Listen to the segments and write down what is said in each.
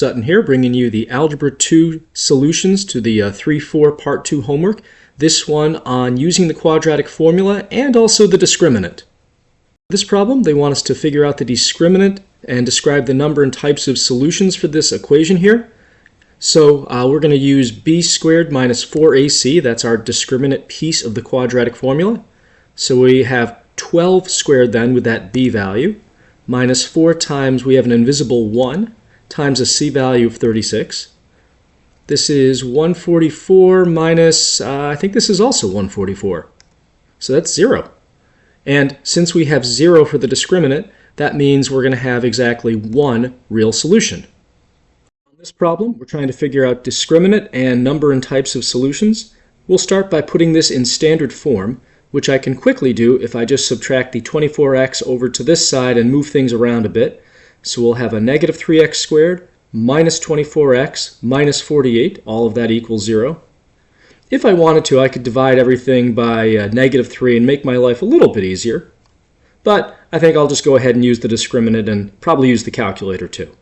Sutton here, bringing you the Algebra 2 solutions to the 3-4 Part 2 homework. This one on using the quadratic formula and also the discriminant. This problem, they want us to figure out the discriminant and describe the number and types of solutions for this equation here. So we're going to use b squared minus 4ac, that's our discriminant piece of the quadratic formula. So we have 12 squared then with that b value, minus 4 times we have an invisible 1, times a c value of 36. This is 144 minus, I think this is also 144. So that's 0. And since we have 0 for the discriminant, that means we're going to have exactly one real solution. On this problem, we're trying to figure out discriminant and number and types of solutions. We'll start by putting this in standard form, which I can quickly do if I just subtract the 24x over to this side and move things around a bit. So we'll have a negative 3x squared minus 24x minus 48, all of that equals 0. If I wanted to, I could divide everything by negative 3 and make my life a little bit easier. But I think I'll just go ahead and use the discriminant and probably use the calculator too.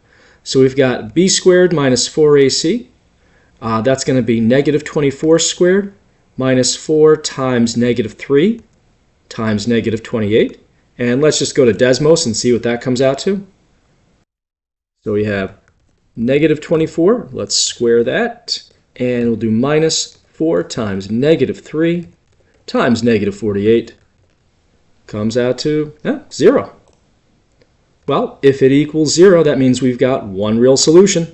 So we've got b squared minus 4ac. That's going to be negative 24 squared minus 4 times negative 3 times negative 28. And let's just go to Desmos and see what that comes out to. So we have negative 24, let's square that, and we'll do minus 4 times negative 3 times negative 48. Comes out to 0. Well, if it equals 0, that means we've got one real solution.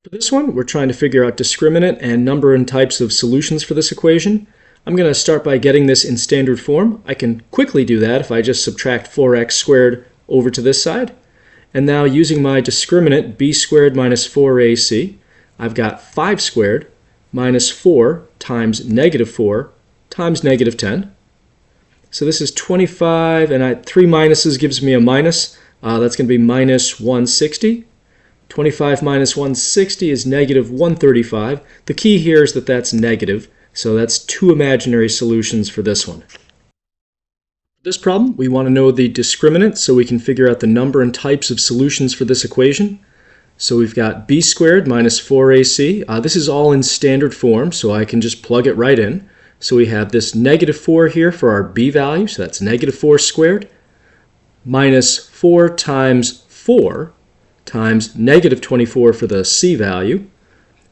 For this one, we're trying to figure out discriminant and number and types of solutions for this equation. I'm going to start by getting this in standard form. I can quickly do that if I just subtract 4x squared over to this side. And now using my discriminant, b squared minus 4ac, I've got 5 squared minus 4 times negative 4 times negative 10. So this is 25, and 3 minuses gives me a minus. That's going to be minus 160. 25 minus 160 is negative 135. The key here is that that's negative, so that's two imaginary solutions for this one. This problem, we want to know the discriminant so we can figure out the number and types of solutions for this equation. So we've got b squared minus 4ac. This is all in standard form, so I can just plug it right in. So we have this negative 4 here for our b value, so that's negative 4 squared, minus 4 times 4 times negative 24 for the c value.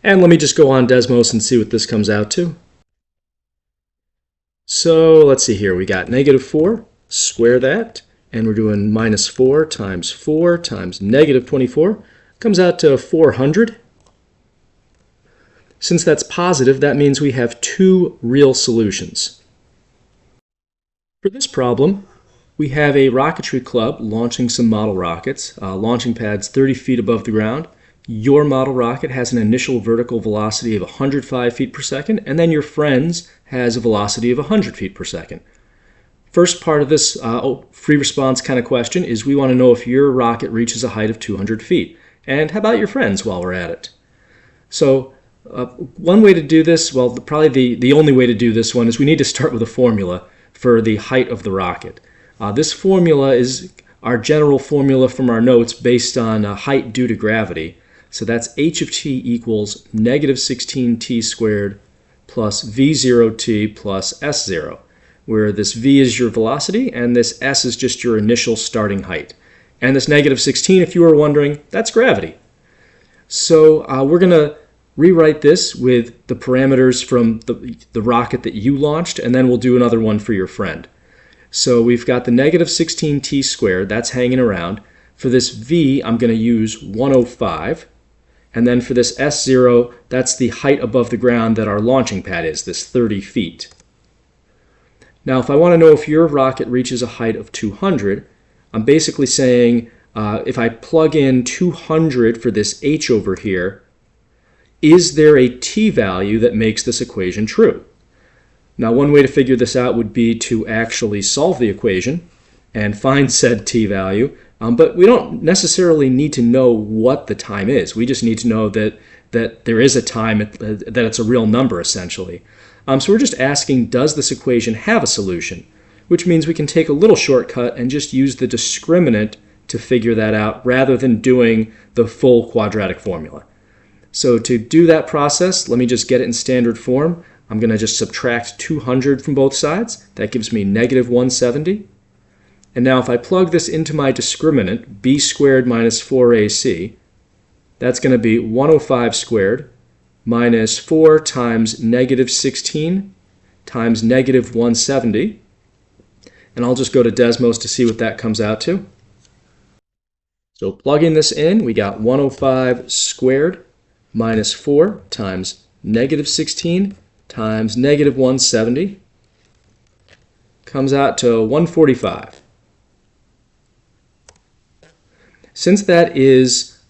And let me just go on Desmos and see what this comes out to. So let's see here, we got negative 4, square that, and we're doing minus 4 times negative 24, comes out to 400. Since that's positive, that means we have two real solutions. For this problem, we have a rocketry club launching some model rockets, launching pads 30 feet above the ground. Your model rocket has an initial vertical velocity of 105 feet per second, and then your friend's has a velocity of 100 feet per second. First part of this free response kind of question is we want to know if your rocket reaches a height of 200 feet. And how about your friends while we're at it? So one way to do this, well, probably the only way to do this one is we need to start with a formula for the height of the rocket. This formula is our general formula from our notes based on height due to gravity. So that's h of t equals negative 16t squared plus v0t plus s0, where this v is your velocity and this s is just your initial starting height. And this negative 16, if you were wondering, that's gravity. So we're going to rewrite this with the parameters from the rocket that you launched, and then we'll do another one for your friend. So we've got the negative 16t squared, that's hanging around. For this v, I'm going to use 105. And then for this S0, that's the height above the ground that our launching pad is, this 30 feet. Now, if I want to know if your rocket reaches a height of 200, I'm basically saying if I plug in 200 for this h over here, is there a t value that makes this equation true? Now, one way to figure this out would be to actually solve the equation and find said t value. But we don't necessarily need to know what the time is. We just need to know that there is a time, that it's a real number, essentially. So we're just asking, does this equation have a solution? Which means we can take a little shortcut and just use the discriminant to figure that out rather than doing the full quadratic formula. So to do that process, let me just get it in standard form. I'm going to just subtract 200 from both sides. That gives me negative 170. And now if I plug this into my discriminant, b squared minus 4ac, that's going to be 105 squared minus 4 times negative 16 times negative 170. And I'll just go to Desmos to see what that comes out to. So plugging this in, we got 105 squared minus 4 times negative 16 times negative 170 comes out to 145. Since that is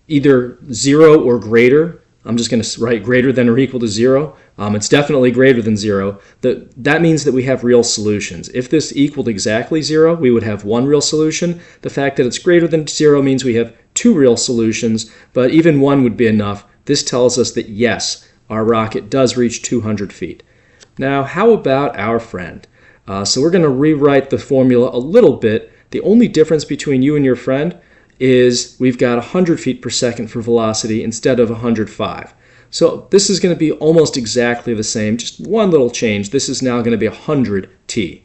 either 0 or greater, I'm just going to write greater than or equal to 0. It's definitely greater than 0. That means that we have real solutions. If this equaled exactly 0, we would have one real solution. The fact that it's greater than 0 means we have two real solutions, but even one would be enough. This tells us that yes, our rocket does reach 200 feet. Now, how about our friend? So we're going to rewrite the formula a little bit. The only difference between you and your friend is we've got 100 feet per second for velocity instead of 105. So this is going to be almost exactly the same, just one little change. This is now going to be 100 t.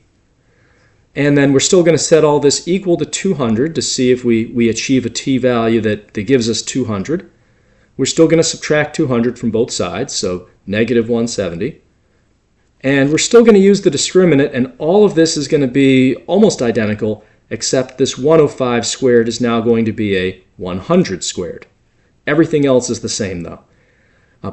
And then we're still going to set all this equal to 200 to see if we achieve a t value that gives us 200. We're still going to subtract 200 from both sides, so negative 170. And we're still going to use the discriminant, and all of this is going to be almost identical, except this 105 squared is now going to be a 100 squared. Everything else is the same, though.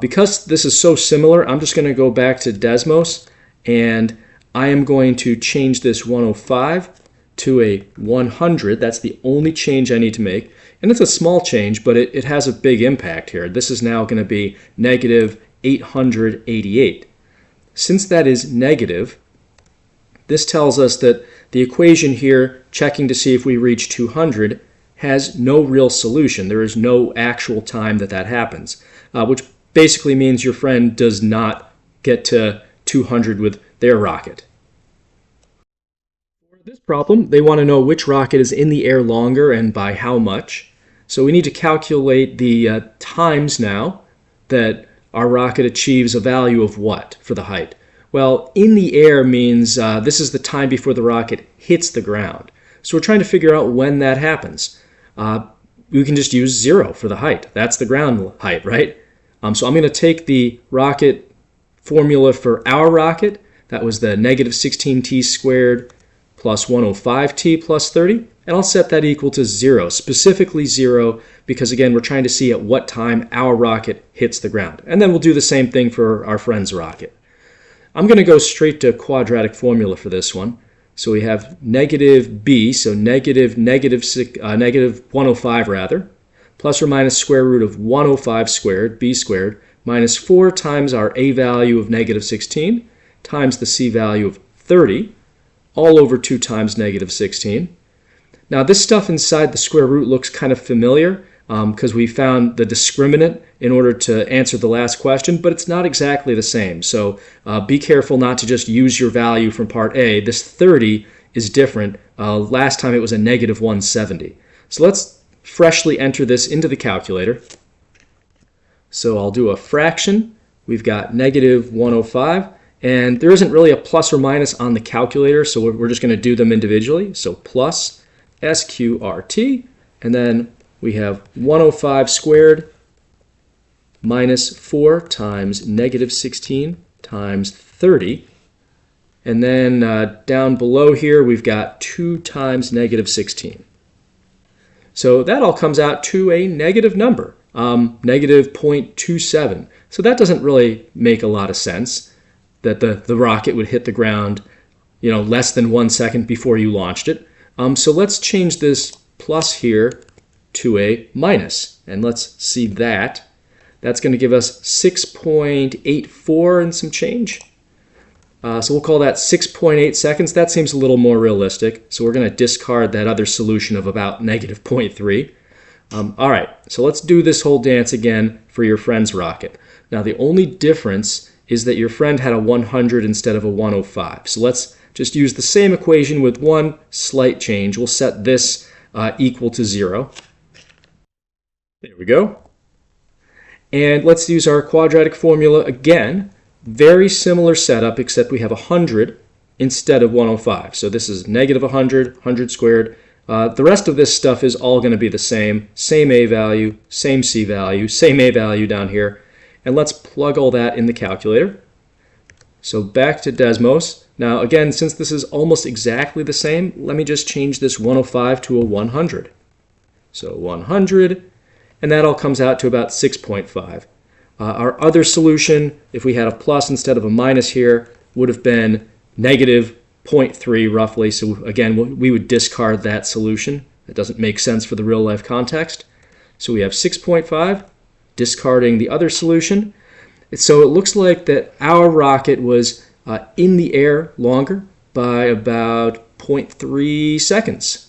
Because this is so similar, I'm just going to go back to Desmos, and I am going to change this 105 to a 100. That's the only change I need to make. And it's a small change, but it has a big impact here. This is now going to be negative 888. Since that is negative, this tells us that the equation here, checking to see if we reach 200, has no real solution. There is no actual time that happens, which basically means your friend does not get to 200 with their rocket. For this problem, they want to know which rocket is in the air longer and by how much. So we need to calculate the times now that our rocket achieves a value of what for the height? Well, in the air means this is the time before the rocket hits the ground. So we're trying to figure out when that happens. We can just use 0 for the height. That's the ground height, right? So I'm going to take the rocket formula for our rocket. That was the negative 16t squared plus 105t plus 30. And I'll set that equal to 0, specifically 0, because again, we're trying to see at what time our rocket hits the ground. And then we'll do the same thing for our friend's rocket. I'm going to go straight to quadratic formula for this one. So we have negative b, so negative 105 rather, plus or minus square root of 105 squared, b squared, minus 4 times our a value of negative 16 times the c value of 30, all over 2 times negative 16. Now this stuff inside the square root looks kind of familiar because we found the discriminant in order to answer the last question, but it's not exactly the same. So be careful not to just use your value from part A. This 30 is different. Last time it was a negative 170. So let's freshly enter this into the calculator. So I'll do a fraction. We've got negative 105, and there isn't really a plus or minus on the calculator, so we're just going to do them individually. So plus SQRT, and then we have 105 squared minus 4 times negative 16 times 30. And then down below here, we've got 2 times negative 16. So that all comes out to a negative number, negative 0.27. So that doesn't really make a lot of sense, that the rocket would hit the ground, less than 1 second before you launched it. So let's change this plus here to a minus, and let's see that. That's going to give us 6.84 and some change. So we'll call that 6.8 seconds. That seems a little more realistic. So we're going to discard that other solution of about negative 0.3. All right, so let's do this whole dance again for your friend's rocket. Now the only difference is that your friend had a 100 instead of a 105. So let's just use the same equation with one slight change. We'll set this equal to 0. There we go. And let's use our quadratic formula again. Very similar setup, except we have 100 instead of 105. So this is negative 100, 100 squared. The rest of this stuff is all going to be the same. Same a value, same c value, same a value down here. And let's plug all that in the calculator. So back to Desmos. Now again, since this is almost exactly the same, let me just change this 105 to a 100. So 100, and that all comes out to about 6.5. Our other solution, if we had a plus instead of a minus here, would have been negative 0.3 roughly. So again, we would discard that solution. That doesn't make sense for the real life context. So we have 6.5, discarding the other solution. So it looks like that our rocket was in the air longer by about 0.3 seconds.